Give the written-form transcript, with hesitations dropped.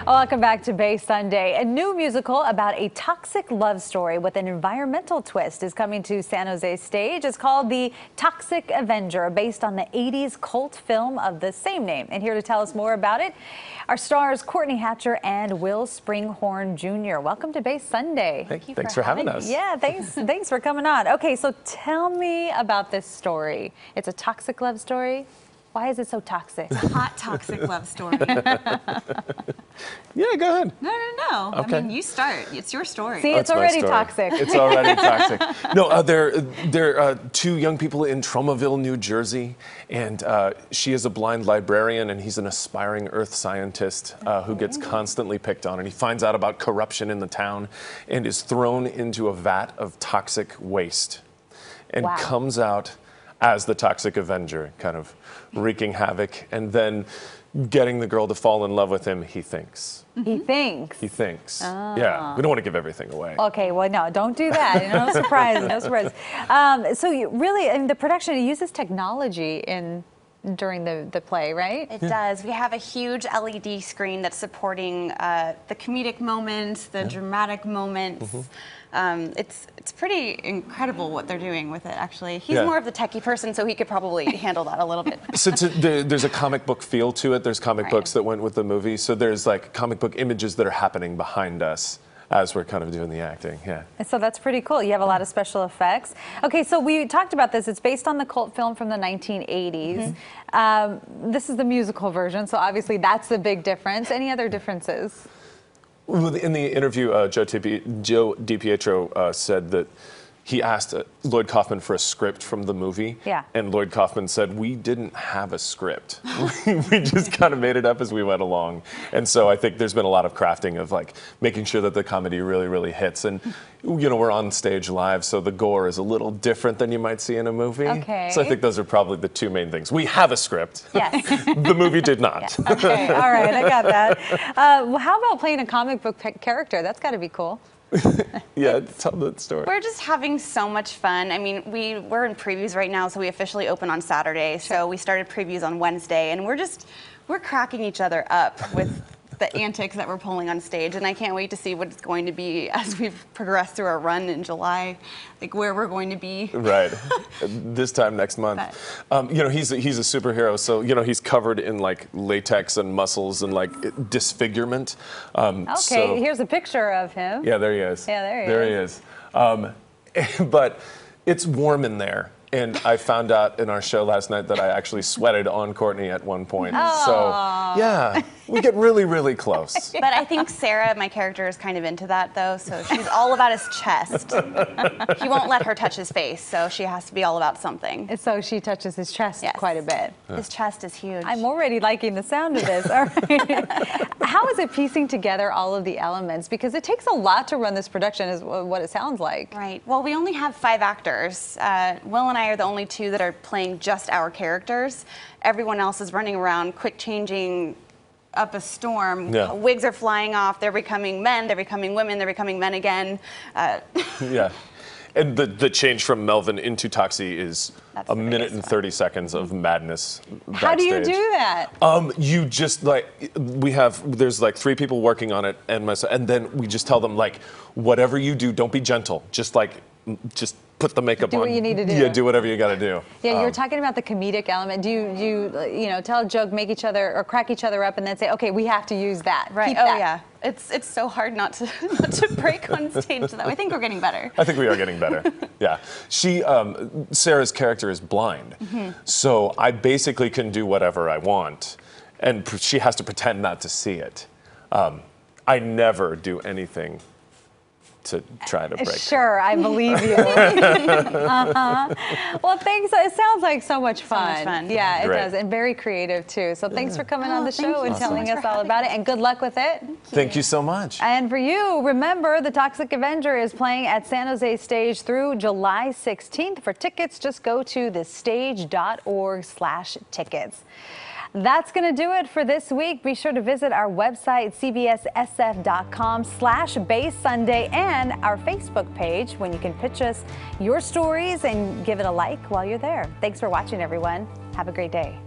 Welcome back to Bay Sunday. A new musical about a toxic love story with an environmental twist is coming to San Jose stage. It's called The Toxic Avenger, based on the 80s cult film of the same name. And here to tell us more about it, our stars Courtney Hatcher and Will Springhorn Jr. Welcome to Bay Sunday. Thanks for having us. Yeah, thanks for coming on. Okay, so tell me about this story. It's a toxic love story. Why is it so toxic? It's a hot, toxic love story. Yeah, go ahead. No. Okay. I mean, you start. It's your story. See, it's already toxic. It's already toxic. No, they're two young people in Tromaville, New Jersey, and she is a blind librarian, and he's an aspiring earth scientist who gets constantly picked on, and he finds out about corruption in the town and is thrown into a vat of toxic waste and comes out as the Toxic Avenger, kind of wreaking havoc, and then getting the girl to fall in love with him, he thinks. He thinks? He thinks. Yeah, we don't want to give everything away. Okay, well, no, don't do that. No surprise, no surprise. So you really, in the production, it uses technology during the play, right? It does. We have a huge LED screen that's supporting the comedic moments, the dramatic moments. It's pretty incredible what they're doing with it, actually. He's more of the techie person, so he could probably handle that a little bit. So there's a comic book feel to it. There's comic books that went with the movie. So there's like comic book images that are happening behind us as we're kind of doing the acting, So that's pretty cool. You have a lot of special effects. Okay, so we talked about this. It's based on the cult film from the 1980s. This is the musical version, so obviously that's the big difference. Any other differences? In the interview, Joe DiPietro said that he asked Lloyd Kaufman for a script from the movie, and Lloyd Kaufman said, we didn't have a script. We just kind of made it up as we went along. And so I think there's been a lot of crafting of like making sure that the comedy really, really hits. And you know, we're on stage live, so the gore is a little different than you might see in a movie. Okay. So I think those are probably the two main things. We have a script. Yes. The movie did not. Okay, all right, I got that. Well, how about playing a comic book character? That's got to be cool. Yeah, tell that story. We're just having so much fun. I mean, we're in previews right now, so we officially open on Saturday. So we started previews on Wednesday, and we're cracking each other up with the antics that we're pulling on stage, and I can't wait to see what it's going to be as we've progressed through our run in July, like where we're going to be. Right, this time next month. You know, he's a superhero, so you know he's covered in like latex and muscles and like disfigurement. Okay, here's a picture of him. Yeah, there he is. Yeah, there he is. But it's warm in there. And I found out in our show last night that I actually sweated on Courtney at one point. So, yeah, we get really, really close. But I think Sarah, my character, is kind of into that, though. So she's all about his chest. He won't let her touch his face, so she has to be all about something. And so she touches his chest quite a bit. His chest is huge. I'm already liking the sound of this. All right. How is it piecing together all of the elements? Because it takes a lot to run this production, is what it sounds like. Right. Well, we only have 5 actors. Will and I are the only 2 that are playing just our characters. Everyone else is running around, quick changing up a storm. Wigs are flying off. They're becoming men. They're becoming women. They're becoming men again. Yeah. And the change from Melvin into Toxie is a minute and 30 seconds of madness backstage. How do you do that? You just like, there's like 3 people working on it and myself, and then we just tell them like, whatever you do, don't be gentle. Just put the makeup on. Do what you need to do. Yeah, do whatever you got to do. Yeah, you're talking about the comedic element. Do you know, tell a joke, make each other, or crack each other up, and then say, okay, we have to use that. Right. Keep that. Yeah. It's so hard not to break on stage, though. I think we're getting better. I think we are getting better. Yeah. Sarah's character is blind, so I basically can do whatever I want, and she has to pretend not to see it. I never do anything to try to break. Sure, I believe you. Well, thanks. It sounds like so much fun. So much fun. Yeah, it does, and very creative too. So thanks for coming on the show and telling us all about it, and good luck with it. Thank you so much. And for you, remember, The Toxic Avenger is playing at San Jose Stage through July 16th. For tickets, just go to thestage.org/tickets. That's going to do it for this week. Be sure to visit our website, cbssf.com/BaySunday, and our Facebook page when you can pitch us your stories and give it a like while you're there. Thanks for watching, everyone. Have a great day.